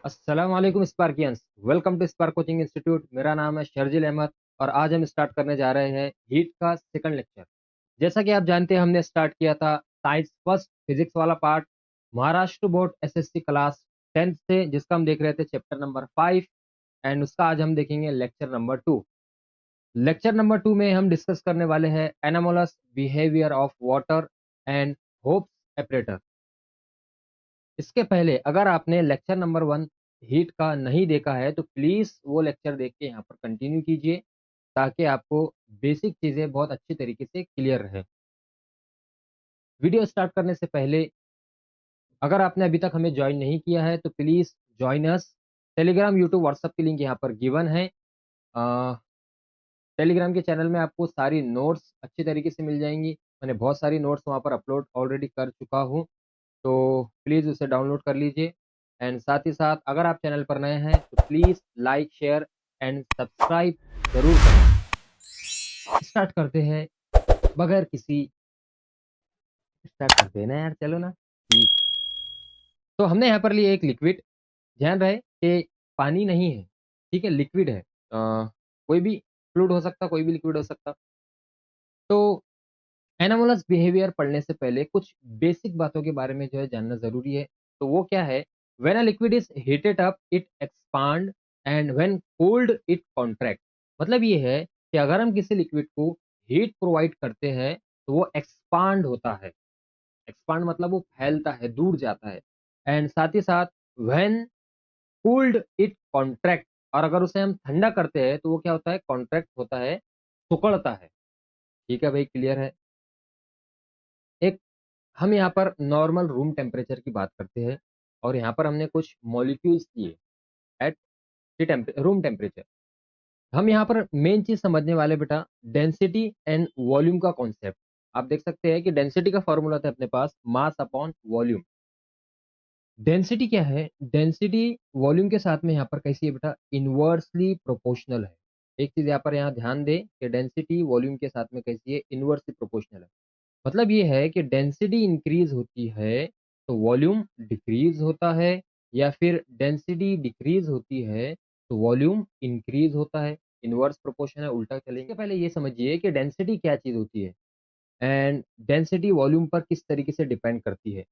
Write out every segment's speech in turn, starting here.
अस्सलाम वालेकुम Sparkians. Welcome to Spark coaching institute. मेरा नाम है शर्जिल अहमद और आज हम स्टार्ट करने जा रहे हैं हीट का सेकंड लेक्चर। जैसा कि आप जानते हैं हमने स्टार्ट किया था साइंस फर्स्ट फिजिक्स वाला part Maharashtra board SSC class 10th से, जिसका हम देख रहे थे चैप्टर नंबर 5 एंड उसका आज हम देखेंगे लेक्चर नंबर 2। लेक्चर नंबर 2 में हम डिस्कस करने वाले हैं anomalous behaviour of water and hopes एपरेटर। इसके पहले अगर आपने लेक्चर नंबर 1 हीट का नहीं देखा है तो प्लीज़ वो लेक्चर देख के यहाँ पर कंटिन्यू कीजिए, ताकि आपको बेसिक चीज़ें बहुत अच्छी तरीके से क्लियर रहे। वीडियो स्टार्ट करने से पहले अगर आपने अभी तक हमें जॉइन नहीं किया है तो please join us. Telegram, YouTube, WhatsApp की लिंक यहाँ पर गिवन है। अ, टेलीग्राम के चैनल में आपको सारी नोट्स अच्छी तरीके से मिल जाएँगी। मैंने बहुत सारी नोट्स वहाँ पर अपलोड ऑलरेडी कर चुका हूँ। तो प्लीज़ उसे डाउनलोड कर लीजिए एंड साथ ही साथ अगर आप चैनल पर नए हैं तो please like, share and subscribe ज़रूर करें। स्टार्ट करते हैं बगैर किसी स्टार्ट करते हैं ना यार, चलो ना। ठीक। तो हमने यहाँ पर लिए एक लिक्विड। ध्यान रहे कि पानी नहीं है, ठीक है? लिक्विड है। कोई भी फ्लूइड हो सकता, कोई भी लिक्विड हो सकता। तो एनामोलस बिहेवियर पढ़ने से पहले कुछ बेसिक बातों के बारे में जो है जानना ज़रूरी है। तो वो क्या है? When a liquid is heated up it expand and when cooled it contract. मतलब ये है कि अगर हम किसी लिक्विड को हीट प्रोवाइड करते हैं तो वो एक्सपांड होता है। एक्सपांड मतलब वो फैलता है, दूर जाता है। एंड साथ ही साथ व्हेन कूल्ड इट कॉन्ट्रैक्ट, और अगर उसे हम ठंडा करते हैं तो वो क्या होता है? कॉन्ट्रैक्ट होता है, सिकुड़ता है। ठीक है भाई, क्लियर है? एक हम यहाँ पर नॉर्मल रूम टेम्परेचर की बात करते हैं और यहाँ पर हमने कुछ मॉलिक्यूल्स लिए एट रूम टेम्परेचर। हम यहाँ पर मेन चीज समझने वाले बेटा डेंसिटी एंड वॉल्यूम का कॉन्सेप्ट। आप देख सकते हैं कि डेंसिटी का फॉर्मूला था अपने पास मास अपॉन वॉल्यूम। डेंसिटी क्या है? डेंसिटी वॉल्यूम के साथ में यहाँ पर कैसी है बेटा? इनवर्सली प्रोपोर्शनल है। एक चीज यहाँ पर यहाँ ध्यान दें कि डेंसिटी वॉल्यूम के साथ में कैसी है? इनवर्सली प्रोपोर्शनल है। मतलब ये है कि डेंसिटी इंक्रीज होती है तो वॉल्यूम डिक्रीज होता है, या फिर डेंसिटी डिक्रीज होती है तो वॉल्यूम इंक्रीज होता है। इनवर्स प्रोपोर्शन है, उल्टा चलेंगे। इससे पहले ये समझिए कि डेंसिटी क्या चीज होती है एंड डेंसिटी वॉल्यूम पर किस तरीके से डिपेंड करती है।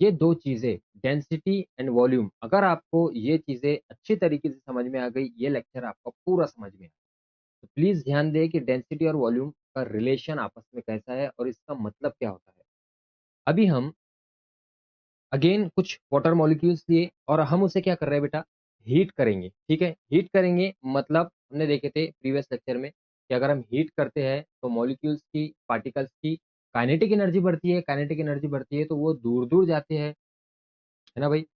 ये दो चीजें, डेंसिटी एंड वॉल्यूम, अगर आपको ये चीजें अच्छी तरीके से समझ में आ गई, ये लेक्चर आपका पूरा समझ में आ। तो प्लीज ध्यान दें कि डेंसिटी और वॉल्यूम का रिलेशन आपस में कैसा है और इसका मतलब क्या होता है। अभी हम अगेन कुछ वाटर मॉलिक्यूल्स लिए और हम उसे क्या कर रहे हैं बेटा? हीट करेंगे। ठीक है? हीट करेंगे मतलब हमने देखे थे प्रीवियस लेक्चर में कि अगर हम हीट करते हैं तो मॉलिक्यूल्स की, पार्टिकल्स की काइनेटिक एनर्जी बढ़ती है। काइनेटिक एनर्जी बढ़ती है तो वो दूर-दूर जाते हैं, है ना भाई?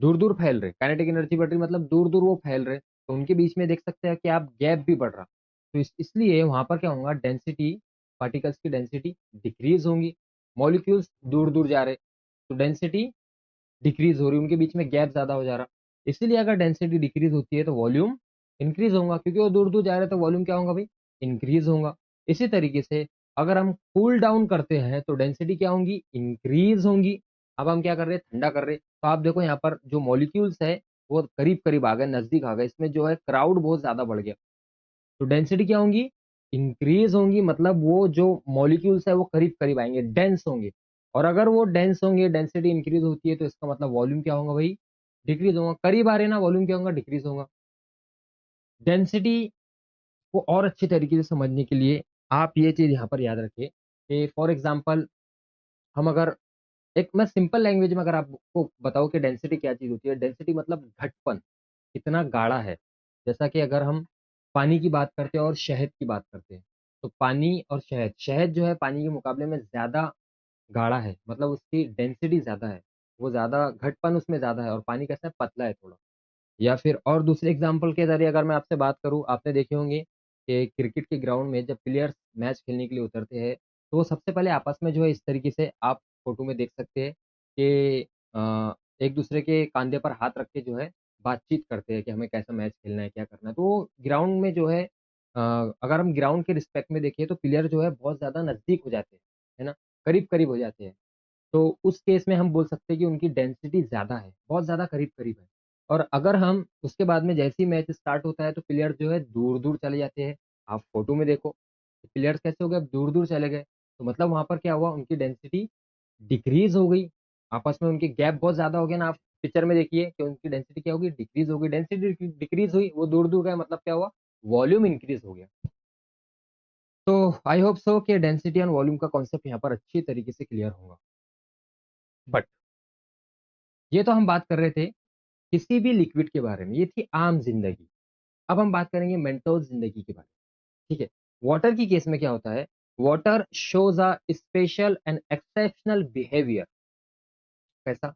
दूर-दूर फैल रहे। काइनेटिक एनर्जी बढ़ रही मतलब दूर-दूर वो फैल रहे। तो उनके बीच में देख सकते हैं कि आप गैप भी बढ़ रहा। तो इसलिए वहाँ पर क्या होगा? डेंसिटी, पार्टिकल्स की डेंसिटी डिक्रीज़ होंगी। मॉलिक्यूल्स दूर-दूर जा रहे, तो डेंसिटी डिक्रीज़ हो रही है, उनके बीच में गैप ज़्यादा हो जा रहा। इसीलिए अगर डेंसिटी डिक्रीज़ होती है तो वॉल्यूम इंक्रीज़ होगा, क्योंकि वो दूर-दूर जा रहे हैं तो वॉल्यूम क्या होगा भाई? इंक्रीज़ होगा। इसी तरीके से अगर हम कूल डाउन करते हैं तो डेंसिटी क्या होंगी? इंक्रीज़ होंगी। अब हम क्या कर रहे हैं? ठंडा कर रहे हैं। तो आप देखो यहाँ पर जो मॉलिक्यूल्स है वो करीब-करीब आ गए, नज़दीक आ गए। इसमें जो है क्राउड बहुत ज़्यादा बढ़ गया। तो डेंसिटी क्या होंगी? इंक्रीज़ होंगी, मतलब वो जो मॉलिक्यूल्स है वो करीब-करीब आएँगे, डेंस होंगे। और अगर वो डेंस होंगे, डेंसिटी इंक्रीज़ होती है तो इसका मतलब वॉल्यूम क्या होगा भाई? डिक्रीज़ होगा। करीब आ रहे हैं ना, वॉल्यूम क्या होगा? डिक्रीज़ होगा। डेंसिटी को और अच्छी तरीके से समझने के लिए आप ये चीज़ यहाँ पर याद रखें कि फॉर एग्ज़ाम्पल हम अगर एक मैं सिंपल लैंग्वेज में अगर आपको बताऊँ कि डेंसिटी क्या चीज़ होती है, डेंसिटी मतलब घटपन, कितना गाढ़ा है। जैसा कि अगर हम पानी की बात करते हैं और शहद की बात करते हैं, तो पानी और शहद, शहद जो है पानी के मुकाबले में ज़्यादा गाढ़ा है, मतलब उसकी डेंसिटी ज़्यादा है, वो ज़्यादा घटपन उसमें ज़्यादा है और पानी कैसा है? पतला है थोड़ा। या फिर और दूसरे एग्ज़ाम्पल के ज़रिए अगर मैं आपसे बात करूँ, आपने देखे होंगे कि क्रिकेट के ग्राउंड में जब प्लेयर्स मैच खेलने के लिए उतरते हैं, तो वो सबसे पहले आपस में जो है इस तरीके से आप फ़ोटो में देख सकते हैं कि एक-दूसरे के कंधे पर हाथ रख के जो है बातचीत करते हैं कि हमें कैसा मैच खेलना है, क्या करना है। तो ग्राउंड में जो है अगर हम ग्राउंड के रिस्पेक्ट में देखें तो प्लेयर जो है बहुत ज़्यादा नज़दीक हो जाते हैं, है ना? करीब-करीब हो जाते हैं। तो उस केस में हम बोल सकते हैं कि उनकी डेंसिटी ज़्यादा है, बहुत ज़्यादा करीब-करीब है। और अगर हम उसके बाद में जैसे ही मैच स्टार्ट होता है तो प्लेयर जो है दूर-दूर चले जाते हैं। आप फ़ोटो में देखो, प्लेयर्स कैसे हो गए, अब दूर-दूर चले गए। तो मतलब वहाँ पर क्या हुआ, उनकी डेंसिटी डिक्रीज़ हो गई। आपस में उनकी गैप बहुत ज़्यादा हो गया ना, आप पिक्चर में देखिए कि उनकी डेंसिटी क्या होगी, डिक्रीज़ हो गई। डेंसिटी डिक्रीज़ हुई, वो दूर-दूर गए, मतलब क्या हुआ, वॉल्यूम इंक्रीज़ हो गया। तो आई होप सो कि डेंसिटी एंड वॉल्यूम का कॉन्सेप्ट यहाँ पर अच्छी तरीके से क्लियर होगा। बट ये तो हम बात कर रहे थे किसी भी लिक्विड के बारे में, ये थी आम ज़िंदगी। अब हम बात करेंगे मेंटोस ज़िंदगी के बारे में, ठीक है? वाटर की केस में क्या होता है, water shows a special and exceptional behaviour. कैसा?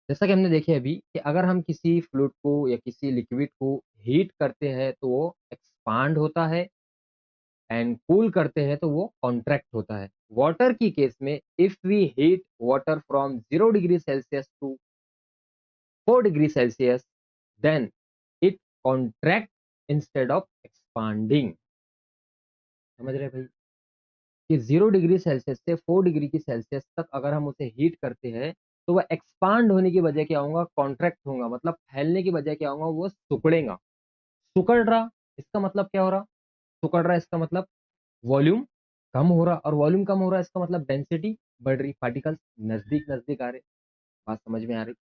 जैसा कि हमने देखे अभी कि अगर हम किसी फ्लूइड को या किसी लिक्विड को हीट करते हैं तो वो एक्सपांड होता है एंड कूल करते हैं तो वो कॉन्ट्रैक्ट होता है। वाटर की केस में if we heat water from 0 degree celsius to 4 degree celsius then it contract instead of expanding. समझ रहे हैं भाई? कि 0 डिग्री सेल्सियस से 4 डिग्री की सेल्सियस तक अगर हम उसे हीट करते हैं, तो वह एक्सपांड होने की बजाय क्या होगा, कॉन्ट्रैक्ट होगा, मतलब फैलने की बजाय क्या होगा, वो सिकुड़ेगा। सिकुड़ रहा, इसका मतलब क्या हो रहा? सिकुड़ रहा इसका मतलब वॉल्यूम कम हो रहा, और वॉल्यूम कम हो रहा है इसका मतलब डेंसिटी बढ़ रही, पार्टिकल्स नज़दीक-नज़दीक आ रहे। बात समझ में आ रही?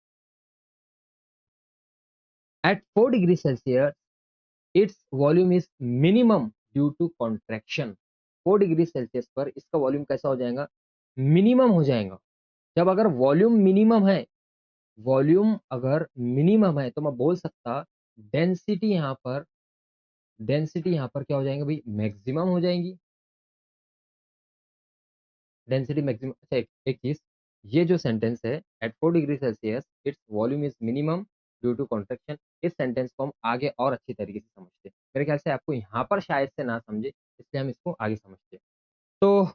At 4 degree celsius its volume is minimum due to contraction. 4 degree celsius पर इसका वॉल्यूम कैसा हो जाएगा? मिनिमम हो जाएगा। जब अगर वॉल्यूम अगर मिनिमम है तो मैं बोल सकता डेंसिटी यहाँ पर डेंसिटी यहाँ पर क्या हो जाएंगे भाई, मैक्सिमम हो जाएंगी। डेंसिटी मैक्सिमम, अच्छा एक चीज, ये जो सेंटेंस है at 4 degree celsius its volume is minimum due to contraction, इस सेंटेंस को हम आगे और अच्छी तरीके से समझते हैं। मेरे ख्याल से आपको यहाँ पर शायद से ना समझे, इसलिए हम इसको आगे समझते हैं। तो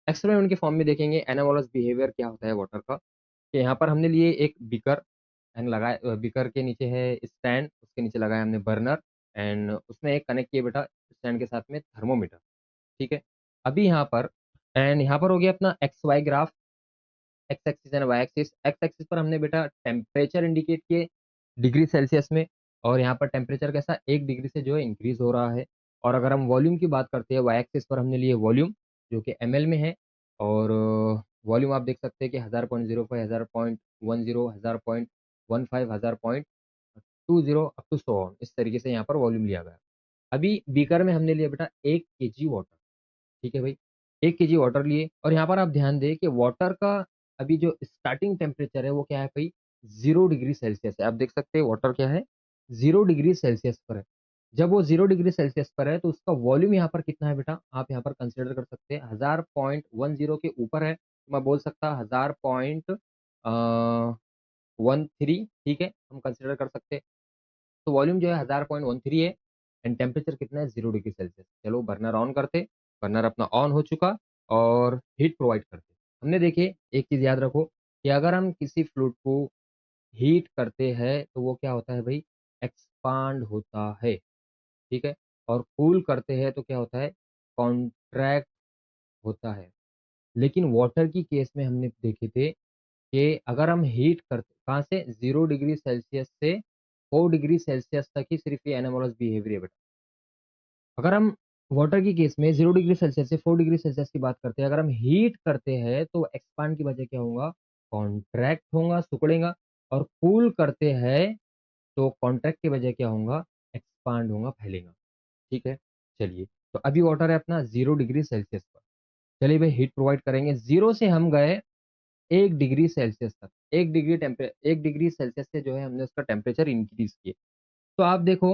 एक्सपेरिमेंट के फॉर्म में देखेंगे एनामोलस बिहेवियर क्या होता है वाटर का। कि यहाँ पर हमने लिए एक बीकर एंड लगाया, बीकर के नीचे है स्टैंड, उसके नीचे लगाया हमने बर्नर एंड उसमें एक कनेक्ट किया बेटा स्टैंड के साथ में थर्मोमीटर। ठीक है? अभी यहाँ पर एंड यहाँ पर हो गया अपना X Y graph, X axis and Y axis. X axis पर हमने बेटा टेम्परेचर इंडिकेट किए डिग्री सेल्सियस में, और यहाँ पर टेम्परेचर कैसा 1 डिग्री से जो है इंक्रीज हो रहा है। और अगर हम वॉल्यूम की बात करते हैं, वाई एक्सिस पर हमने लिए वॉल्यूम जो कि एमएल में है, और वॉल्यूम आप देख सकते हैं कि 1000.05, 1000.10, 1000.15, 1000.20 अप टू सो ऑन, इस तरीके से यहाँ पर वॉल्यूम लिया गया। अभी बीकर में हमने लिया बेटा 1 केजी वाटर। ठीक है भाई, 1 केजी वाटर लिए, और यहाँ पर आप ध्यान दें कि वाटर का अभी जो स्टार्टिंग टेम्परेचर है वो क्या है भाई, 0 डिग्री सेल्सियस है। आप देख सकते हैं वाटर क्या है, 0 डिग्री सेल्सियस पर है। जब वो 0 डिग्री सेल्सियस पर है तो उसका वॉल्यूम यहाँ पर कितना है बेटा, आप यहाँ पर कंसिडर कर सकते हैं 1000.10 के ऊपर है, तो मैं बोल सकता 1000.13, ठीक है, हम कंसिडर कर सकते हैं। तो वॉल्यूम जो है 1000.13 है एंड टेम्परेचर कितना है, 0 डिग्री सेल्सियस। चलो बर्नर ऑन करते, बर्नर अपना ऑन हो चुका, और हीट प्रोवाइड करते। हमने देखिए एक चीज़ याद रखो कि अगर हम किसी फ्लूइड को हीट करते हैं तो वो क्या होता है भाई, एक्सपांड होता है। ठीक है? और कूल करते हैं तो क्या होता है, कॉन्ट्रैक्ट होता है। लेकिन वाटर की केस में हमने देखे थे कि अगर हम हीट करते कहाँ से, 0 डिग्री सेल्सियस से 4 डिग्री सेल्सियस तक ही सिर्फ ये एनामोलस बिहेवियर है बेटा। अगर हम वाटर की केस में 0 डिग्री सेल्सियस से 4 डिग्री सेल्सियस की बात करते हैं, अगर हम हीट करते हैं तो एक्सपांड की वजह क्या होगा, कॉन्ट्रैक्ट होगा, सिकुड़ेगा। और कूल करते हैं तो कॉन्ट्रैक्ट की वजह क्या होगा, एक्सपांड होगा, फैलेगा। ठीक है? चलिए, तो अभी वाटर है अपना 0 डिग्री सेल्सियस पर। चलिए भाई हीट प्रोवाइड करेंगे, 0 से हम गए 1 डिग्री सेल्सियस तक। 1 डिग्री सेल्सियस से जो है हमने उसका टेम्परेचर इंक्रीज़ किया। तो आप देखो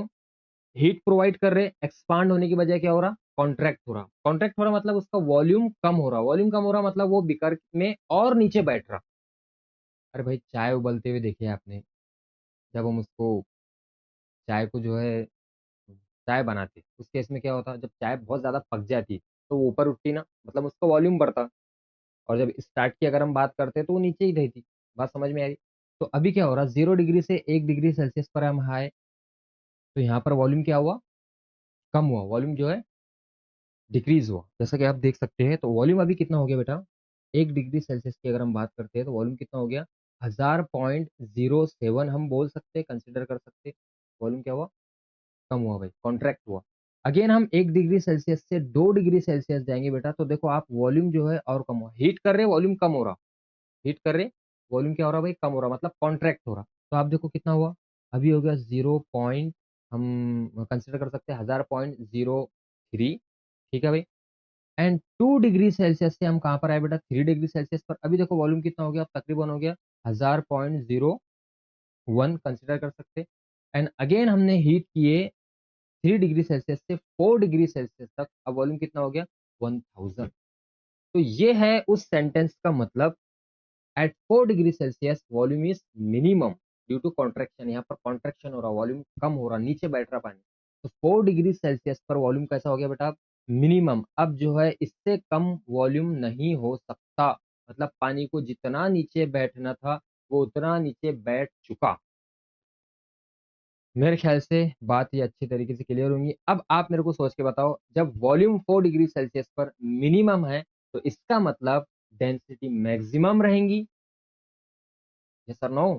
हीट प्रोवाइड कर रहे, एक्सपांड होने की बजाय क्या हो रहा, कॉन्ट्रैक्ट हो रहा। कॉन्ट्रैक्ट हो रहा मतलब उसका वॉल्यूम कम हो रहा, वॉल्यूम कम हो रहा मतलब वो बीकर में और नीचे बैठ रहा। अरे भाई चाय उबलते हुए देखी है आपने, जब हम उसको चाय को जो है चाय बनाते, उस केस में क्या होता, जब चाय बहुत ज़्यादा पक जाती तो वो ऊपर उठती ना, मतलब उसका वॉल्यूम बढ़ता। और जब स्टार्ट की अगर हम बात करते तो वो नीचे ही रहती। बात समझ में आई? तो अभी क्या हो रहा, 0 डिग्री से 1 डिग्री सेल्सियस पर हम आए, तो यहाँ पर वॉल्यूम क्या हुआ, कम हुआ, वॉल्यूम जो है डिक्रीज़ हुआ। जैसा कि आप देख सकते हैं, तो वॉल्यूम अभी कितना हो गया बेटा, 1 डिग्री सेल्सियस की अगर हम बात करते हैं तो वॉल्यूम कितना हो गया, 1000.07 हम बोल सकते हैं, कंसीडर कर सकते हैं। वॉल्यूम क्या हुआ? कम हुआ भाई, कॉन्ट्रैक्ट हुआ। अगेन हम 1 डिग्री सेल्सियस से 2 डिग्री सेल्सियस जाएँगे बेटा, तो देखो आप वॉल्यूम जो है और कम हुआ। हीट कर रहे हैं, वॉल्यूम कम हो रहा। हीट कर रहे, वॉल्यूम क्या हो रहा भाई? कम हो रहा, मतलब कॉन्ट्रैक्ट हो रहा। तो आप देखो कितना हुआ? अभी हो गया 0 पॉइंट, हम कंसीडर कर सकते हैं 1000.03, ठीक है भाई? एंड 2 डिग्री सेल्सियस से हम कहाँ पर आए बेटा? 3 डिग्री सेल्सियस पर। अभी देखो वॉल्यूम कितना हो गया? तकरीबन हो गया 1000.01, कंसीडर कर सकते हैं। एंड अगेन हमने हीट किए 3 डिग्री सेल्सियस से 4 डिग्री सेल्सियस तक। अब वॉल्यूम कितना हो गया? 1000। तो ये है उस सेंटेंस का मतलब। At 4 degree celsius volume is minimum due to contraction. यहाँ पर कॉन्ट्रैक्शन हो रहा, वॉल्यूम कम हो रहा, नीचे बैठ रहा पानी। तो 4 डिग्री सेल्सियस पर वॉल्यूम कैसा हो गया बेटा? मिनिमम। अब जो है इससे कम वॉल्यूम नहीं हो सकता, मतलब पानी को जितना नीचे बैठना था वो उतना नीचे बैठ चुका। मेरे ख्याल से बात ये अच्छी तरीके से क्लियर होंगी। अब आप मेरे को सोच के बताओ, जब वॉल्यूम 4 डिग्री सेल्सियस पर मिनिमम है तो इसका मतलब डेंसिटी मैक्सिमम रहेंगी। यस और नो?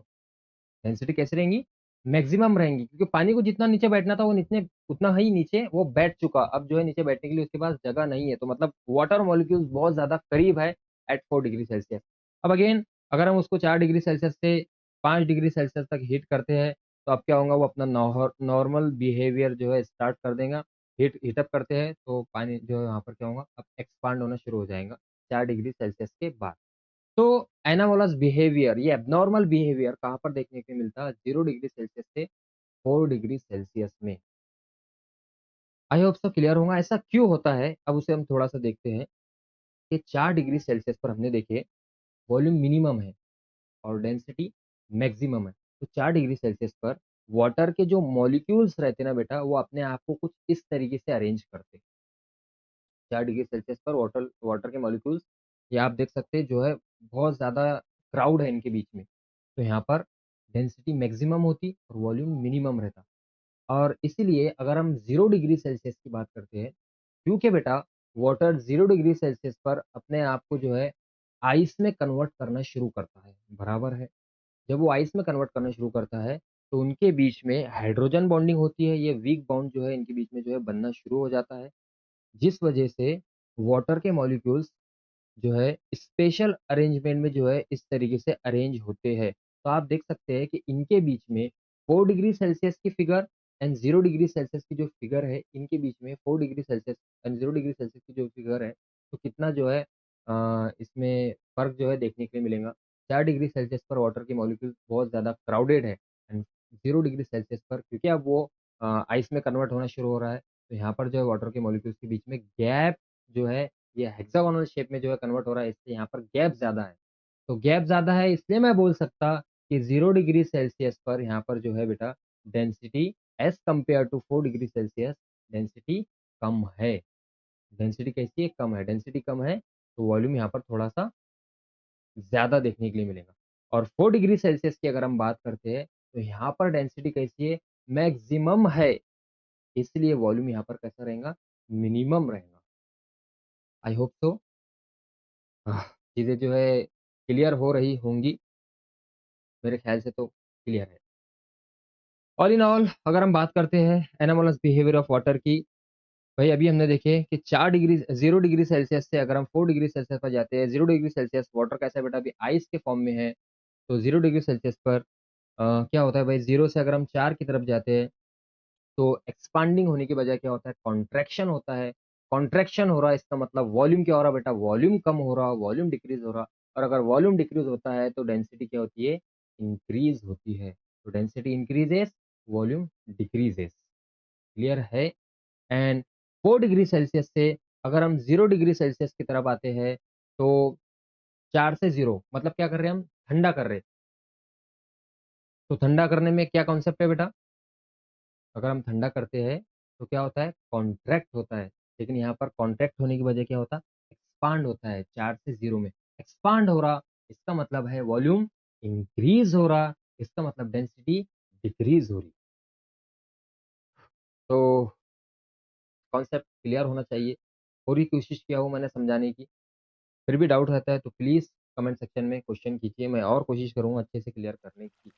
डेंसिटी कैसे रहेंगी? मैक्सिमम रहेंगी, क्योंकि पानी को जितना नीचे बैठना था वो नीचे उतना ही नीचे वो बैठ चुका। अब जो है नीचे बैठने के लिए उसके पास जगह नहीं है, तो मतलब वाटर मॉलिक्यूल्स बहुत ज्यादा करीब है एट 4 डिग्री सेल्सियस। अब अगेन अगर हम उसको 4 डिग्री सेल्सियस से 5 डिग्री सेल्सियस तक हीट करते हैं, तो अब क्या होगा? वो अपना नॉर्मल बिहेवियर जो है स्टार्ट कर देगा। हीटअप करते हैं तो पानी जो है यहाँ पर क्या होगा? अब एक्सपांड होना शुरू हो जाएगा 4 डिग्री सेल्सियस के बाद। तो एनामोलस बिहेवियर, ये एब्नॉर्मल बिहेवियर कहाँ पर देखने को मिलता है? 0 डिग्री सेल्सियस से 4 डिग्री सेल्सियस में। आई होप सो क्लियर होगा ऐसा क्यों होता है। अब उसे हम थोड़ा सा देखते हैं कि 4 डिग्री सेल्सियस पर हमने देखे वॉल्यूम मिनिमम है और डेंसिटी मैक्सिमम है। तो 4 डिग्री सेल्सियस पर वाटर के जो मॉलिक्यूल्स रहते हैं ना बेटा, वो अपने आप को कुछ इस तरीके से अरेंज करते हैं। 4 डिग्री सेल्सियस पर वाटर वाटर के मॉलिक्यूल्स, ये आप देख सकते हैं जो है बहुत ज़्यादा क्राउड है इनके बीच में। तो यहाँ पर डेंसिटी मैक्सिमम होती और वॉल्यूम मिनिमम रहता। और इसीलिए अगर हम 0 डिग्री सेल्सियस की बात करते हैं, क्योंकि बेटा वाटर 0 डिग्री सेल्सियस पर अपने आप को जो है आइस में कन्वर्ट करना शुरू करता है, बराबर है। जब वो आइस में कन्वर्ट करना शुरू करता है, तो उनके बीच में हाइड्रोजन बॉन्डिंग होती है। ये वीक बॉन्ड जो है इनके बीच में जो है बनना शुरू हो जाता है, जिस वजह से वाटर के मॉलिक्यूल्स जो है स्पेशल अरेंजमेंट में जो है इस तरीके से अरेंज होते हैं। तो आप देख सकते हैं कि इनके बीच में 4 डिग्री सेल्सियस की फिगर एंड 0 डिग्री सेल्सियस की जो फिगर है, इनके बीच में 4 degree Celsius and 0 degree Celsius की जो फिगर है, तो कितना जो है इसमें फ़र्क जो है देखने के लिए मिलेगा। 4 डिग्री सेल्सियस पर वाटर के मॉलिक्यूल्स बहुत ज़्यादा क्राउडेड है एंड 0 डिग्री सेल्सियस पर क्योंकि अब वो आइस में कन्वर्ट होना शुरू हो रहा है, तो यहाँ पर जो है वाटर के मॉलिक्यूल्स के बीच में गैप जो है ये हेक्सागोनल शेप में जो है कन्वर्ट हो रहा है, इससे यहाँ पर गैप ज़्यादा है। तो गैप ज़्यादा है इसलिए मैं बोल सकता कि 0 डिग्री सेल्सियस पर यहाँ पर जो है बेटा density as compared to 4 degree Celsius density कम है। डेंसिटी कैसी है? कम है। डेंसिटी कम है तो वॉल्यूम यहाँ पर थोड़ा-सा ज़्यादा देखने के लिए मिलेगा। और 4 डिग्री सेल्सियस की अगर हम बात करते हैं, तो यहाँ पर डेंसिटी कैसी है? मैक्सिमम है। इसलिए वॉल्यूम यहाँ पर कैसा रहेगा? मिनिमम रहेगा। आई होप सो चीज़ें जो है क्लियर हो रही होंगी, मेरे ख़्याल से तो क्लियर है। ऑल इन ऑल अगर हम बात करते हैं एनामोलस बिहेवियर ऑफ वाटर की, भाई अभी हमने देखे कि 4 डिग्री 0 डिग्री सेल्सियस से अगर हम 4 डिग्री सेल्सियस पर जाते हैं, 0 डिग्री सेल्सियस वाटर कैसा है बेटा? अभी आइस के फॉर्म में है। तो 0 डिग्री सेल्सियस पर क्या होता है भाई? 0 से अगर हम 4 की तरफ जाते हैं, तो एक्सपांडिंग होने की बजाय क्या होता है? कॉन्ट्रैक्शन होता है। कॉन्ट्रैक्शन हो रहा है इसका मतलब वॉल्यूम क्या हो रहा है बेटा? वॉल्यूम कम हो रहा, वॉल्यूम डिक्रीज़ हो रहा। और अगर वॉल्यूम डिक्रीज़ होता है तो डेंसिटी क्या होती है? इंक्रीज़ होती है। तो डेंसिटी इंक्रीज़ेस, वॉल्यूम डिक्रीज़ेस। क्लियर है? एंड 4 डिग्री सेल्सियस से अगर हम 0 डिग्री सेल्सियस की तरफ आते हैं, तो 4 से 0 मतलब क्या कर रहे हैं हम? ठंडा कर रहे हैं। तो ठंडा करने में क्या कॉन्सेप्ट है बेटा? अगर हम ठंडा करते हैं तो क्या होता है? कॉन्ट्रैक्ट होता है। लेकिन यहाँ पर कॉन्ट्रैक्ट होने की वजह क्या होता? एक्सपांड होता है 4 से 0 में। एक्सपांड हो रहा, इसका मतलब है वॉल्यूम इंक्रीज़ हो रहा, इसका मतलब डेंसिटी डिक्रीज़ हो रही। तो कॉन्सेप्ट क्लियर होना चाहिए। पूरी कोशिश किया हूँ मैंने समझाने की, फिर भी डाउट रहता है तो प्लीज़ कमेंट सेक्शन में क्वेश्चन कीजिए, मैं और कोशिश करूँगा अच्छे से क्लियर करने की।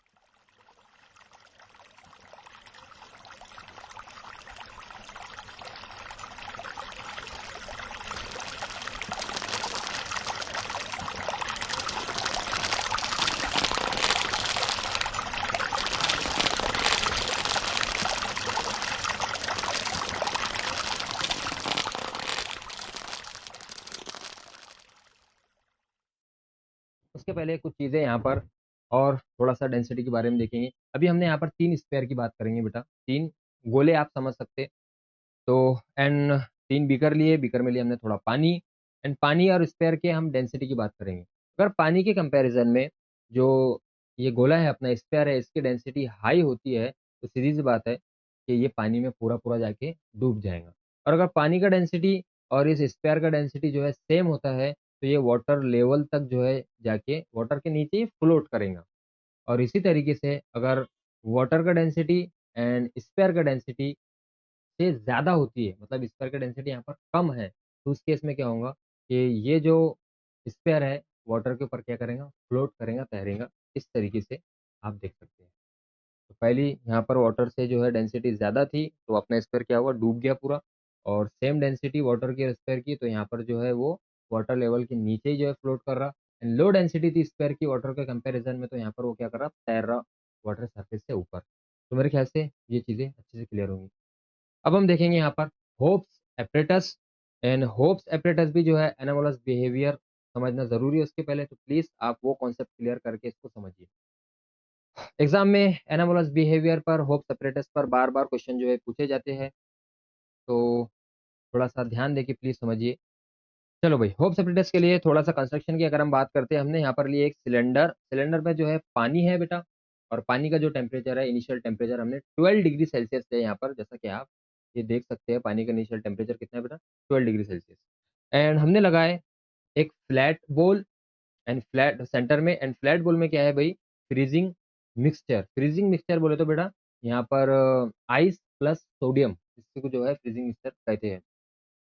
उसके पहले कुछ चीज़ें यहाँ पर और थोड़ा-सा डेंसिटी के बारे में देखेंगे। अभी हमने यहाँ पर 3 स्फीयर की बात करेंगे बेटा, 3 गोले आप समझ सकते हैं। तो एंड 3 बीकर लिए, बीकर में लिया हमने थोड़ा पानी एंड पानी और स्फीयर के हम डेंसिटी की बात करेंगे। अगर पानी के कंपैरिज़न में जो ये गोला है अपना स्फीयर है, इसकी डेंसिटी हाई होती है, तो सीधी-सी बात है कि ये पानी में पूरा-पूरा जाके डूब जाएगा। और अगर पानी का डेंसिटी और इस स्फीयर का डेंसिटी जो है सेम होता है, तो ये वाटर लेवल तक जो है जाके वाटर के नीचे ही फ्लोट करेगा। और इसी तरीके से अगर वाटर का डेंसिटी एंड स्फीयर का डेंसिटी से ज़्यादा होती है, मतलब स्फीयर का डेंसिटी यहाँ पर कम है, तो उस केस में क्या होगा कि ये जो स्फीयर है, वाटर के ऊपर क्या करेगा, फ्लोट करेगा, तैरेगा। इस तरीके से आप देख सकते हैं। तो पहली यहाँ पर वाटर से जो है डेंसिटी ज़्यादा थी, तो अपना स्फीयर क्या हुआ, डूब गया पूरा। और सेम डेंसिटी वाटर की और स्फीयर की, तो यहाँ पर जो है वो वाटर लेवल के नीचे ही जो है फ्लोट कर रहा। एंड लो डेंसिटी थी स्फीयर की वाटर के कंपैरिजन में, तो यहाँ पर वो क्या कर रहा, तैर रहा वाटर सरफेस से ऊपर। तो मेरे ख्याल से ये चीज़ें अच्छे से क्लियर होंगी। अब हम देखेंगे यहाँ पर hopes apparatus and hopes apparatus भी जो है एनामोलस बिहेवियर समझना ज़रूरी है। उसके पहले तो प्लीज़ आप वो कॉन्सेप्ट क्लियर करके इसको समझिए। एग्ज़ाम में एनामोलस बिहेवियर पर, होप्स एपरेटस पर बार-बार क्वेश्चन जो है पूछे जाते हैं, तो थोड़ा-सा ध्यान देके प्लीज़ समझिए। चलो भाई, होप्स एपरेटस के लिए थोड़ा-सा कंस्ट्रक्शन की अगर हम बात करते हैं, हमने यहाँ पर लिए एक सिलेंडर, सिलेंडर में जो है पानी है बेटा, और पानी का जो टेम्परेचर है, इनिशियल टेम्परेचर हमने 12 डिग्री सेल्सियस है यहाँ पर, जैसा कि आप ये देख सकते हैं, पानी का इनिशियल टेम्परेचर कितना है बेटा? 12 डिग्री सेल्सियस। एंड हमने लगाए एक फ्लैट बोल एंड फ्लैट सेंटर में, एंड फ्लैट बोल में क्या है भाई, फ्रीजिंग मिक्सचर। फ्रीजिंग मिक्सचर बोले तो बेटा यहाँ पर आइस प्लस सोडियम, इसको जो है फ्रीजिंग मिक्सचर कहते हैं।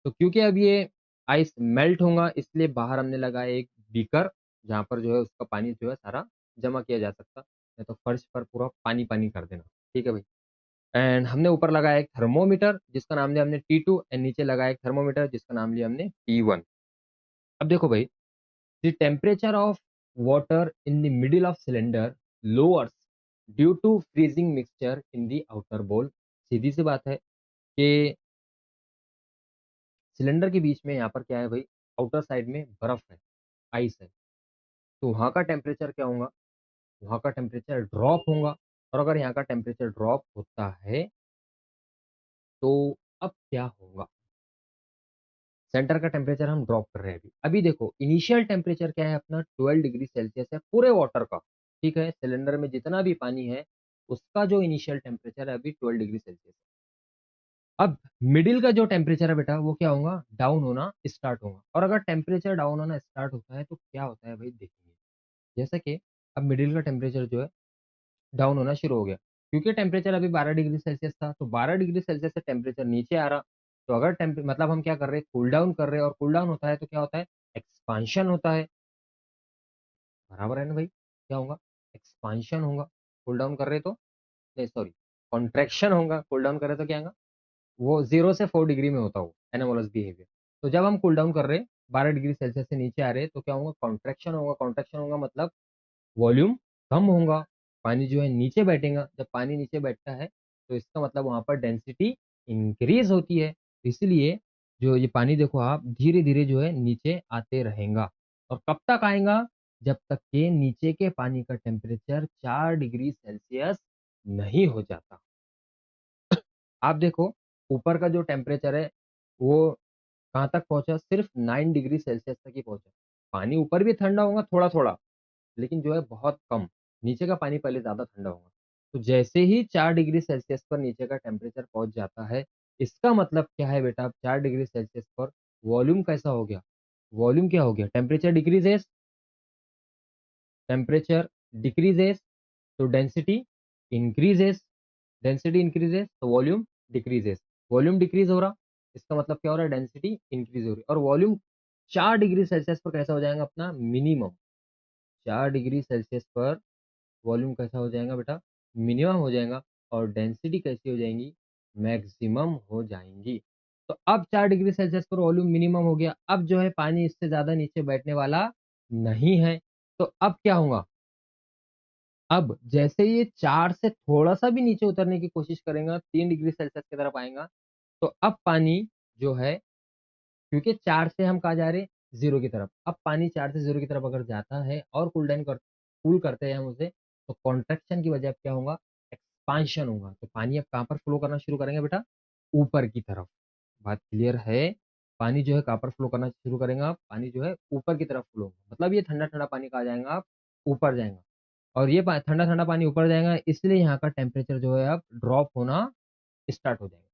तो क्योंकि अब ये आइस मेल्ट होगा, इसलिए बाहर हमने लगाया एक बीकर, जहाँ पर जो है उसका पानी जो है सारा जमा किया जा सकता, नहीं तो फर्श पर पूरा पानी पानी कर देना। ठीक है भाई। एंड हमने ऊपर लगाया एक थर्मोमीटर जिसका नाम लिया हमने T2, एंड नीचे लगाया एक थर्मोमीटर जिसका नाम लिया हमने T1। अब देखो भाई, the temperature of water in the middle of cylinder lowers due to freezing mixture in the outer bowl। सीधी सी बात है कि सिलेंडर के बीच में यहाँ पर क्या है भाई, आउटर साइड में बर्फ है, आइस है। तो वहाँ का टेम्परेचर क्या होगा, वहाँ का टेम्परेचर ड्रॉप होगा। और अगर यहाँ का टेम्परेचर ड्रॉप होता है, तो अब क्या होगा, सेंटर का टेम्परेचर हम ड्रॉप कर रहे हैं अभी। अभी देखो इनिशियल टेम्परेचर क्या है अपना, 12 डिग्री सेल्सियस है पूरे वाटर का। ठीक है, सिलेंडर में जितना भी पानी है उसका जो इनिशियल टेम्परेचर है अभी 12 डिग्री सेल्सियस है। अब मिडिल का जो टेम्परेचर है बेटा, वो क्या होगा, डाउन होना स्टार्ट होगा। और अगर टेम्परेचर डाउन होना स्टार्ट होता है तो क्या होता है भाई, देखेंगे। जैसा कि अब मिडिल का टेम्परेचर जो है डाउन होना शुरू हो गया, क्योंकि टेम्परेचर अभी 12 डिग्री सेल्सियस था, तो 12 डिग्री सेल्सियस से टेम्परेचर नीचे आ रहा। तो अगर टेम्प मतलब हम क्या कर रहे हैं, कूल डाउन कर रहे हैं, और कूल डाउन होता है तो क्या होता है, एक्सपांशन होता है। बराबर है ना भाई, क्या होगा, एक्सपांशन होगा। कूल डाउन कर रहे तो, नहीं सॉरी, कॉन्ट्रैक्शन होगा। कूल डाउन कर रहे तो क्या होगा, वो 0 से 4 डिग्री में होता हो एनामोलस बिहेवियर। तो जब हम कूल डाउन कर रहे हैं, 12 डिग्री सेल्सियस से नीचे आ रहे हैं, तो क्या होगा, कॉन्ट्रैक्शन होगा। कॉन्ट्रैक्शन होगा मतलब वॉल्यूम कम होगा, पानी जो है नीचे बैठेगा। जब पानी नीचे बैठता है, तो इसका मतलब वहाँ पर डेंसिटी इंक्रीज़ होती है। इसलिए जो ये पानी देखो आप धीरे-धीरे जो है नीचे आते रहेगा, और कब तक आएगा? जब तक कि नीचे के पानी का टेम्परेचर 4 डिग्री सेल्सियस नहीं हो जाता। आप देखो ऊपर का जो टेम्परेचर है, वो कहाँ तक पहुँचा? सिर्फ 9 डिग्री सेल्सियस तक ही पहुँचा। पानी ऊपर भी ठंडा होगा थोड़ा-थोड़ा, लेकिन जो है बहुत कम। नीचे का पानी पहले ज़्यादा ठंडा होगा। तो जैसे ही 4 डिग्री सेल्सियस पर नीचे का टेम्परेचर पहुँच जाता है, इसका मतलब क्या है बेटा, 4 डिग्री सेल्सियस पर वॉल्यूम कैसा हो गया? वॉल्यूम क्या हो गया? टेम्परेचर डिक्रीज़ेज़ तो डेंसिटी इंक्रीज़ेज़, डेंसिटी इंक्रीज़ेज़ तो वॉल्यूम डिक्रीज़ेज़। वॉल्यूम डिक्रीज़ हो रहा, इसका मतलब क्या हो रहा है, डेंसिटी इंक्रीज़ हो रही है। और वॉल्यूम 4 डिग्री सेल्सियस पर कैसा हो जाएगा अपना मिनिमम। 4 डिग्री सेल्सियस पर वॉल्यूम कैसा हो जाएगा बेटा? मिनिमम हो जाएगा और डेंसिटी कैसी हो जाएंगी? मैक्सिमम हो जाएंगी। तो अब 4 डिग्री सेल्सियस पर वॉल्यूम मिनिमम हो गया। अब जो है पानी इससे ज़्यादा नीचे बैठने वाला नहीं है। तो अब क्या होगा? अब जैसे ये 4 से थोड़ा-सा भी नीचे उतरने की कोशिश करेगा, 3 डिग्री सेल्सियस की तरफ आएगा, तो अब पानी जो है, क्योंकि 4 से हम कहाँ जा रहे हैं? 0 की तरफ। अब पानी 4 से 0 की तरफ अगर जाता है और कूल करते हैं हम उसे, तो कॉन्ट्रैक्शन की वजह अब क्या होगा? एक्सपांशन होगा। तो पानी अब कहाँ पर फ्लो करना शुरू करेंगे बेटा? ऊपर की तरफ। बात क्लियर है? पानी जो है कहाँ पर फ्लो करना शुरू करेगा? पानी जो है ऊपर की तरफ फ्लो होगा। मतलब ये ठंडा-ठंडा पानी कहाँ जाएगा? अब ऊपर जाएगा। और ये ठंडा-ठंडा पानी ऊपर जाएगा, इसलिए यहाँ का टेम्परेचर जो है अब ड्रॉप होना स्टार्ट हो जाएगा।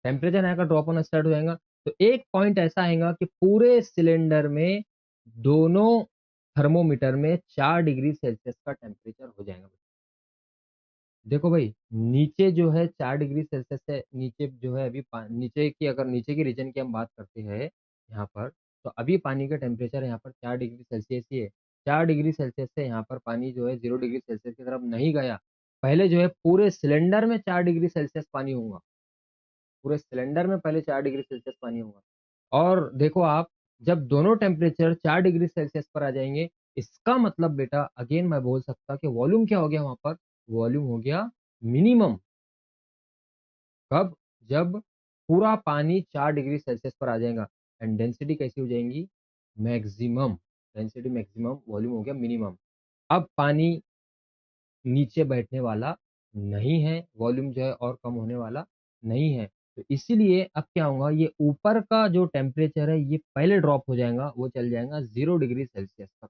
टेम्परेचर यहाँ का ड्रॉप होना स्टार्ट हो जाएगा। तो एक पॉइंट ऐसा आएगा कि पूरे सिलेंडर में दोनों थर्मोमीटर में 4 डिग्री सेल्सियस का टेम्परेचर हो जाएगा। देखो भाई, नीचे जो है 4 डिग्री सेल्सियस से नीचे जो है अभी नीचे की, अगर नीचे की रीजन की हम बात करते हैं यहाँ पर, तो अभी पानी का टेम्परेचर यहाँ पर 4 डिग्री सेल्सियस ही है। 4 डिग्री सेल्सियस से यहाँ पर पानी जो है 0 डिग्री सेल्सियस की तरफ नहीं गया। पहले जो है पूरे सिलेंडर में 4 डिग्री सेल्सियस पानी होगा। पूरे सिलेंडर में पहले 4 डिग्री सेल्सियस पानी होगा। और देखो आप, जब दोनों टेम्परेचर 4 डिग्री सेल्सियस पर आ जाएंगे, इसका मतलब बेटा अगेन मैं बोल सकता कि वॉल्यूम क्या हो गया वहां पर? वॉल्यूम हो गया मिनिमम। कब? जब पूरा पानी 4 डिग्री सेल्सियस पर आ जाएगा। एंड डेंसिटी कैसी हो जाएंगी? मैक्सिमम। डेंसिटी मैक्सिमम, वॉल्यूम हो गया मिनिमम। अब पानी नीचे बैठने वाला नहीं है, वॉल्यूम जो है और कम होने वाला नहीं है। तो इसीलिए अब क्या होगा? ये ऊपर का जो टेम्परेचर है ये पहले ड्रॉप हो जाएगा, वो चल जाएगा 0 डिग्री सेल्सियस तक।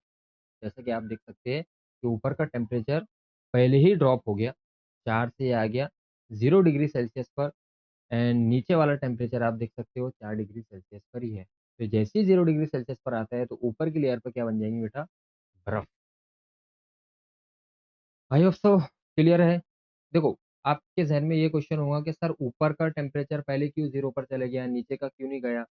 जैसा कि आप देख सकते हैं कि ऊपर का टेम्परेचर पहले ही ड्रॉप हो गया, 4 से आ गया 0 डिग्री सेल्सियस पर। एंड नीचे वाला टेम्परेचर आप देख सकते हो 4 डिग्री सेल्सियस पर ही है। तो जैसे ही 0 डिग्री सेल्सियस पर आता है तो ऊपर की लेयर पर क्या बन जाएंगी बेटा? बर्फ। आई होप सो क्लियर है। देखो, आपके ज़हन में ये क्वेश्चन होगा कि सर ऊपर का टेम्परेचर पहले क्यों 0 पर चले गया, नीचे का क्यों नहीं गया?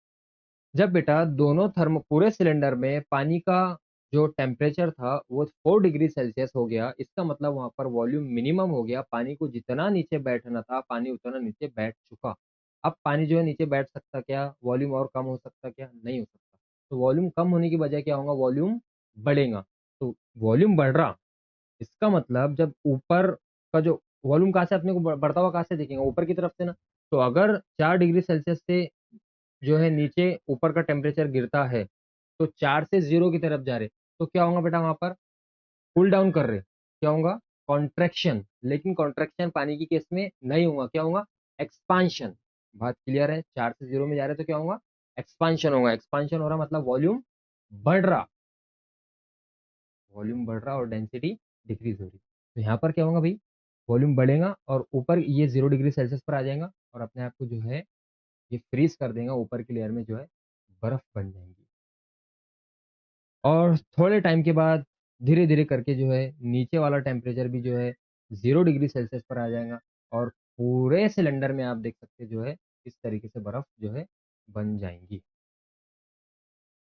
जब बेटा दोनों पूरे सिलेंडर में पानी का जो टेम्परेचर था वो 4 डिग्री सेल्सियस हो गया, इसका मतलब वहाँ पर वॉल्यूम मिनिमम हो गया। पानी को जितना नीचे बैठना था, पानी उतना नीचे बैठ चुका। अब पानी जो है नीचे बैठ सकता क्या? वॉल्यूम और कम हो सकता क्या? नहीं हो सकता। तो वॉल्यूम कम होने की वजह क्या होगा? वॉल्यूम बढ़ेगा। तो वॉल्यूम बढ़ रहा, इसका मतलब जब ऊपर का जो वॉल्यूम कहाँ से अपने को बढ़ता हुआ कहाँ से दिखेगा? ऊपर की तरफ से ना। तो अगर 4 डिग्री सेल्सियस से जो है नीचे ऊपर का टेम्परेचर गिरता है, तो 4 से 0 की तरफ जा रहे, तो क्या होगा बेटा वहाँ पर? कूल डाउन कर रहे। क्या होगा? कॉन्ट्रैक्शन। लेकिन कॉन्ट्रैक्शन पानी की केस में नहीं होगा, क्या होगा? एक्सपांशन। बात क्लियर है? 4 से 0 में जा रहे तो क्या होगा? एक्सपांशन होगा। एक्सपांशन हो रहा मतलब वॉल्यूम बढ़ रहा। वॉल्यूम बढ़ रहा और डेंसिटी डिक्रीज हो रही। तो यहाँ पर क्या होगा भाई? वॉल्यूम बढ़ेगा और ऊपर ये 0 डिग्री सेल्सियस पर आ जाएगा और अपने आप को जो है ये फ्रीज कर देगा। ऊपर की लेयर में जो है बर्फ बन जाएंगी। और थोड़े टाइम के बाद धीरे-धीरे करके जो है नीचे वाला टेम्परेचर भी जो है 0 डिग्री सेल्सियस पर आ जाएगा और पूरे सिलेंडर में आप देख सकते हैं जो है इस तरीके से बर्फ जो है बन जाएँगी।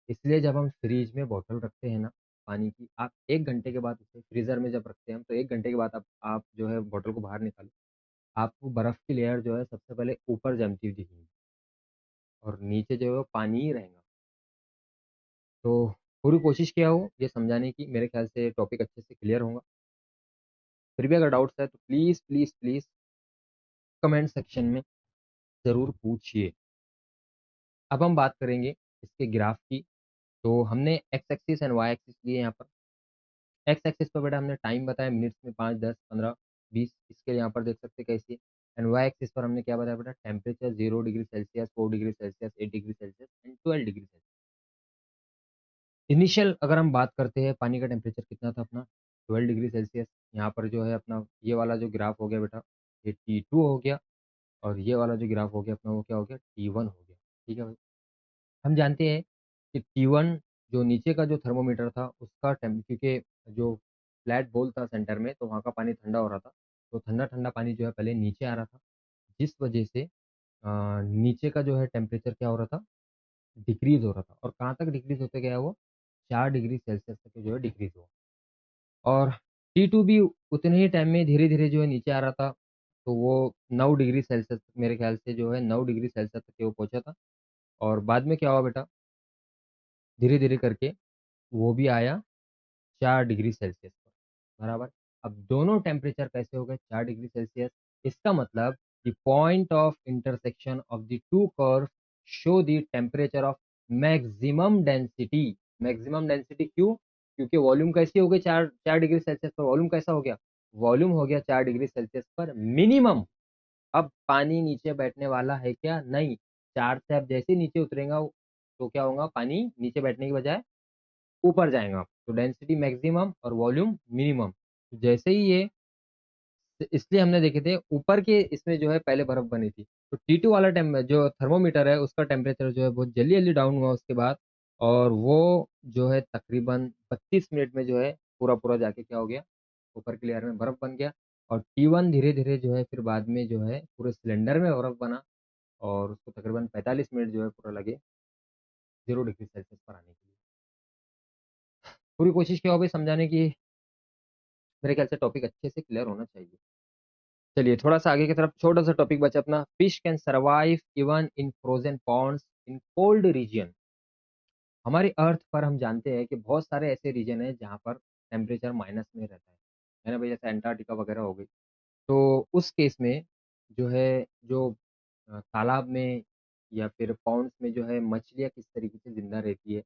इसलिए जब हम फ्रिज में बॉटल रखते हैं ना पानी की, आप 1 घंटे के बाद उसे फ्रीज़र में जब रखते हैं हम, तो 1 घंटे के बाद आप जो है बॉटल को बाहर निकालो, आपको बर्फ की लेयर जो है सबसे पहले ऊपर जमती हुई दिखेगी और नीचे जो है वो पानी ही रहेगा। तो पूरी कोशिश किया हो ये समझाने की, मेरे ख्याल से टॉपिक अच्छे से क्लियर होगा। फिर भी अगर डाउट्स है तो please, please, please comment section में ज़रूर पूछिए। अब हम बात करेंगे इसके ग्राफ की। तो हमने X axis and Y axis लिए यहाँ पर। एक्स एक्सिस पर बेटा हमने टाइम बताया मिनट्स में 5, 10, 15, 20, इसके यहाँ पर देख सकते हैं कैसे। एंड वाई एक्सिस पर हमने क्या बताया बेटा? Temperature 0 degree Celsius, 4 degree Celsius, 8 degree Celsius and 12 degree Celsius. Initial अगर हम बात करते हैं पानी का टेम्परेचर कितना था अपना? 12 डिग्री सेल्सियस। यहाँ पर जो है अपना ये वाला जो ग्राफ हो गया बेटा, ये T2 हो गया और ये वाला जो ग्राफ हो गया अपना वो क्या हो गया? T1 हो गया। ठीक है भाई? हम जानते हैं कि T1 जो नीचे का जो थर्मोमीटर था उसका क्योंकि जो फ्लैट बोल था सेंटर में तो वहाँ का पानी ठंडा हो रहा था। तो ठंडा-ठंडा पानी जो है पहले नीचे आ रहा था, जिस वजह से नीचे का जो है टेम्परेचर क्या हो रहा था? डिक्रीज़ हो रहा था और कहाँ तक डिक्रीज़ होते गया वो? 4 डिग्री सेल्सियस तक जो है डिक्रीज़ हुआ। और T2 भी उतने ही टाइम में धीरे-धीरे जो है नीचे आ रहा था, तो वो 9 डिग्री सेल्सियस तक मेरे ख़्याल से जो है 9 डिग्री सेल्सियस तक वो पहुँचा था। और बाद में क्या हुआ बेटा, धीरे-धीरे करके वो भी आया 4 डिग्री सेल्सियस पर, बराबर। अब दोनों टेम्परेचर कैसे हो गए 4 डिग्री सेल्सियस, इसका मतलब the point of intersection of the two curve show the temperature of maximum density. Maximum density क्यों? क्योंकि वॉल्यूम कैसी हो गई 4 डिग्री सेल्सियस पर, वॉल्यूम कैसा हो गया? वॉल्यूम हो गया 4 डिग्री सेल्सियस पर मिनिमम। अब पानी नीचे बैठने वाला है क्या? नहीं। 4 से आप जैसे ही नीचे उतरेगा तो क्या होगा, पानी नीचे बैठने की बजाय ऊपर जाएगा। तो डेंसिटी मैक्सिमम और वॉल्यूम मिनिमम। तो जैसे ही ये, इसलिए हमने देखे थे ऊपर के इसमें जो है पहले बर्फ बनी थी। तो T2 वाला टेम जो थर्मोमीटर है उसका टेम्परेचर जो है बहुत जल्दी-जल्दी डाउन हुआ उसके बाद, और वो जो है तकरीबन 32 मिनट में जो है पूरा-पूरा जाके क्या हो गया, ऊपर की लेयर में बर्फ बन गया। और T1 धीरे-धीरे जो है फिर बाद में जो है पूरे सिलेंडर में बर्फ बना, और उसको तकरीबन 45 मिनट जो है पूरा लगे 0 डिग्री सेल्सियस पर आने के लिए। पूरी कोशिश क्या हो भाई समझाने की, मेरे ख्याल से टॉपिक अच्छे से क्लियर होना चाहिए। चलिए थोड़ा-सा आगे की तरफ छोटा-सा टॉपिक बचा अपना, fish can survive even in frozen ponds in cold region. हमारी अर्थ पर हम जानते हैं कि बहुत सारे ऐसे रीजन हैं जहाँ पर टेम्परेचर माइनस में रहता है ना भाई? जैसे अंटार्कटिका वगैरह हो गई। तो उस केस में जो है, जो तालाब में या फिर पॉन्ड्स में जो है मछलियाँ किस तरीके से ज़िंदा रहती है,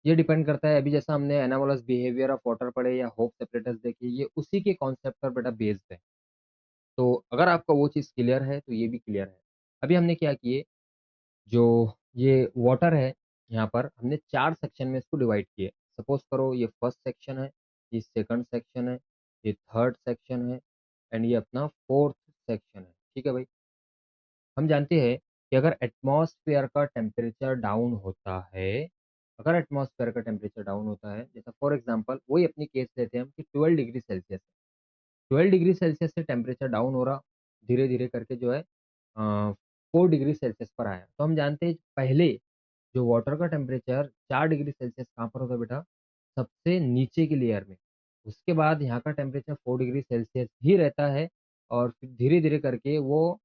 ये डिपेंड करता है। अभी जैसा हमने एनामोलस बिहेवियर ऑफ वाटर पढ़े या होप सेपरेटस देखी, ये उसी के कॉन्सेप्ट पर बेटा बेस्ड है। तो अगर आपका वो चीज़ क्लियर है, तो ये भी क्लियर है। अभी हमने क्या किए, जो ये वाटर है, यहाँ पर हमने 4 सेक्शन में इसको डिवाइड किए। सपोज़ करो ये फर्स्ट सेक्शन है, ये सेकंड सेक्शन है, ये थर्ड सेक्शन है एंड ये अपना फोर्थ सेक्शन है। ठीक है भाई? हम जानते हैं कि अगर एटमॉस्फेयर का टेम्परेचर डाउन होता है, अगर एटमॉस्फेयर का टेम्परेचर डाउन होता है, जैसा फॉर एग्ज़ाम्पल वही अपनी केस लेते हैं हम कि 12 डिग्री सेल्सियस। 12 डिग्री सेल्सियस से टेम्परेचर डाउन हो रहा, धीरे-धीरे करके जो है 4 डिग्री सेल्सियस पर आया। तो हम जानते हैं पहले जो वाटर का टेम्परेचर 4 डिग्री सेल्सियस कहाँ पर होता है बेटा? सबसे नीचे की लेयर में। उसके बाद यहाँ का टेम्परेचर 4 डिग्री सेल्सियस ही रहता है, और फिर धीरे-धीरे करके वो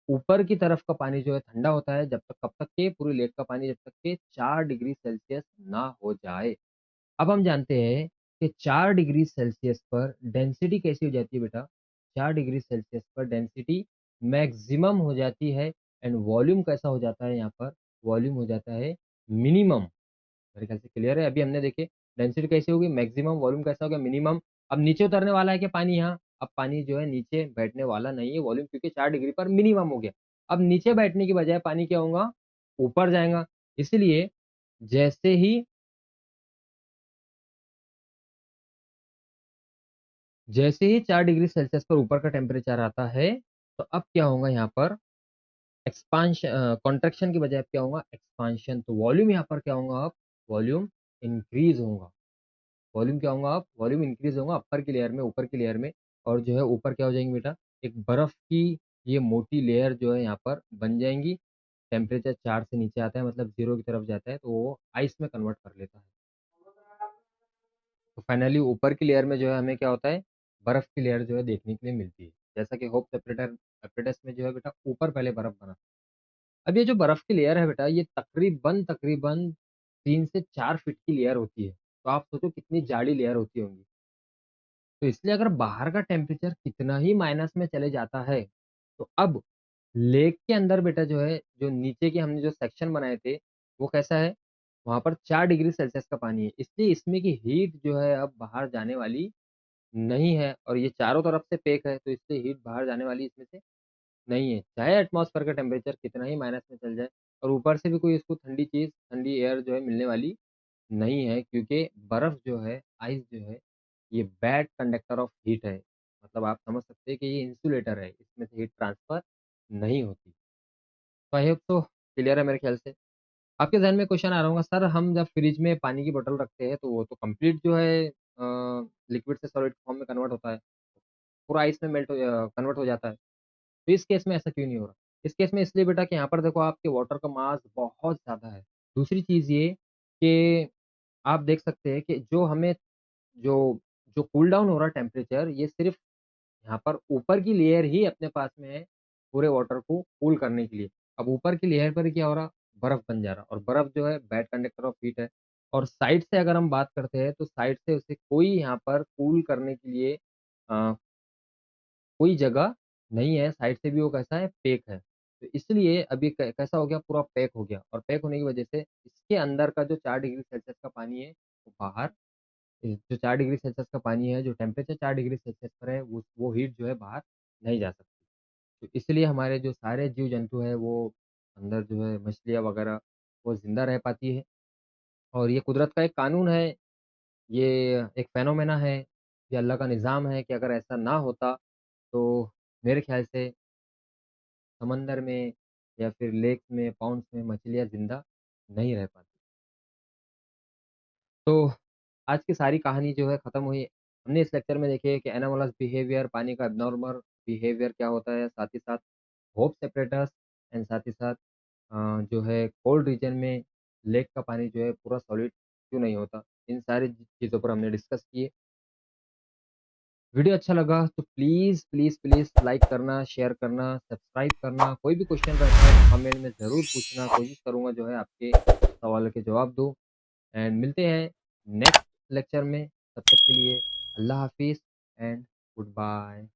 ऊपर की तरफ का पानी जो है ठंडा होता है, जब तक कब तक के पूरी लेक का पानी जब तक के 4 डिग्री सेल्सियस ना हो जाए। अब हम जानते हैं कि 4 डिग्री सेल्सियस पर डेंसिटी कैसी हो जाती है बेटा? 4 डिग्री सेल्सियस पर डेंसिटी मैक्सिमम हो जाती है एंड वॉल्यूम कैसा हो जाता है यहाँ पर? वॉल्यूम हो जाता है मिनिमम। मेरे ख्याल से क्लियर है। अभी हमने देखे डेंसिटी कैसी होगी? मैक्सिमम, वॉल्यूम कैसा हो गया? मिनिमम। अब नीचे उतरने वाला है क्या पानी यहाँ? अब पानी जो है नीचे बैठने वाला नहीं है, वॉल्यूम क्योंकि 4 डिग्री पर मिनिमम हो गया। अब नीचे बैठने की बजाय पानी क्या होगा? ऊपर जाएगा। इसलिए जैसे ही जैसे ही 4 डिग्री सेल्सियस पर ऊपर का टेम्परेचर आता है, तो अब क्या होगा यहाँ पर, कॉन्ट्रैक्शन की बजाय अब क्या होगा? एक्सपांशन। तो वॉल्यूम यहाँ पर क्या होगा अब? वॉल्यूम इंक्रीज़ होगा। वॉल्यूम क्या होगा अब? वॉल्यूम इंक्रीज़ होगा अपर की लेयर में, ऊपर की लेयर में, और जो है ऊपर क्या हो जाएँगी बेटा? एक बर्फ़ की ये मोटी लेयर जो है यहाँ पर बन जाएँगी। टेम्परेचर 4 से नीचे आता है मतलब 0 की तरफ जाता है, तो वो आइस में कन्वर्ट कर लेता है। तो फाइनली ऊपर की लेयर में जो है हमें क्या होता है, बर्फ की लेयर जो है देखने के लिए मिलती है। जैसा कि होप सेपरेटस में जो है बेटा ऊपर पहले बर्फ बना। अब ये जो बर्फ की लेयर है बेटा, ये तकरीबन 3 से 4 फीट की लेयर होती है। तो आप सोचो कितनी जाड़ी लेयर होती होंगी। तो इसलिए अगर बाहर का टेम्परेचर कितना ही माइनस में चले जाता है, तो अब लेक के अंदर बेटा जो है, जो नीचे के हमने जो सेक्शन बनाए थे, वो कैसा है? वहाँ पर 4 डिग्री सेल्सियस का पानी है। इसलिए इसमें की हीट जो है अब बाहर जाने वाली नहीं है, और ये चारों तरफ से पैक है, तो इससे हीट बाहर जाने वाली इसमें से नहीं है। चाहे एटमॉस्फेयर का टेम्परेचर कितना ही माइनस में चल जाए, और ऊपर से भी कोई इसको ठंडी चीज़, ठंडी एयर जो है मिलने वाली नहीं है, क्योंकि बर्फ जो है, आइस जो है, ये बैड कंडक्टर ऑफ हीट है। मतलब आप समझ सकते हैं कि ये इंसुलेटर है, इसमें से हीट ट्रांसफर नहीं होती। तो आई होप तो क्लियर है मेरे ख्याल से। आपके ज़हन में क्वेश्चन आ रहा होगा, सर हम जब फ्रिज में पानी की बोतल रखते हैं, तो वो तो कंप्लीट जो है लिक्विड से सॉलिड फॉर्म में कन्वर्ट होता है, पूरा आइस में कन्वर्ट हो जाता है। तो इस केस में ऐसा क्यों नहीं हो रहा? इस केस में इसलिए बेटा कि यहाँ पर देखो आपके वाटर का मास बहुत ज़्यादा है। दूसरी चीज़ ये कि आप देख सकते हैं कि जो जो कूल डाउन हो रहा है टेम्परेचर, ये सिर्फ़ यहाँ पर ऊपर की लेयर ही अपने पास में है, पूरे वाटर को कूल करने के लिए। अब ऊपर की लेयर पर क्या हो रहा, बर्फ़ बन जा रहा और बर्फ़ जो है बैड कंडक्टर ऑफ हीट है। और साइड से अगर हम बात करते हैं, तो साइड से उसे कोई यहाँ पर कूल करने के लिए अ, कोई जगह नहीं है, साइड से भी वो कैसा है, पैक है। तो इसलिए अभी कैसा हो गया, पूरा पैक हो गया और पैक होने की वजह से इसके अंदर का जो 4 डिग्री सेल्सियस का पानी है, वो बाहर जो 4 डिग्री सेल्सियस का पानी है, जो टेम्परेचर 4 डिग्री सेल्सियस पर है, वो हीट जो है बाहर नहीं जा सकती। तो इसलिए हमारे जो सारे जीव-जंतु हैं, वो अंदर जो है मछलियाँ वगैरह, वो ज़िंदा रह पाती है और ये कुदरत का एक कानून है, ये एक फेनोमेना है, ये अल्लाह का निज़ाम है कि अगर ऐसा ना होता, तो मेरे ख़्याल से समंदर में या फिर लेक्स में, पॉन्ड्स में मछलियाँ ज़िंदा नहीं रह पाती। तो आज की सारी कहानी जो है ख़त्म हुई। हमने इस लेक्चर में देखी है कि एनोमलस बिहेवियर, पानी का एब्नॉर्मल बिहेवियर क्या होता है, साथ ही साथ होप सेपरेटर्स एंड साथ ही साथ जो है कोल्ड रीजन में लेक का पानी जो है पूरा सॉलिड क्यों नहीं होता। इन सारी चीज़ों पर हमने डिस्कस किए। वीडियो अच्छा लगा तो प्लीज़, प्लीज़, प्लीज़ लाइक करना, शेयर करना, सब्सक्राइब करना। कोई भी क्वेश्चन रहता है तो कमेंट में ज़रूर पूछना, कोशिश करूँगा जो है आपके सवालों के जवाब दूँ। एंड मिलते हैं नेक्स्ट लेक्चर में, तब तक के लिए अल्लाह हाफ़िज़ एंड गुड बाय।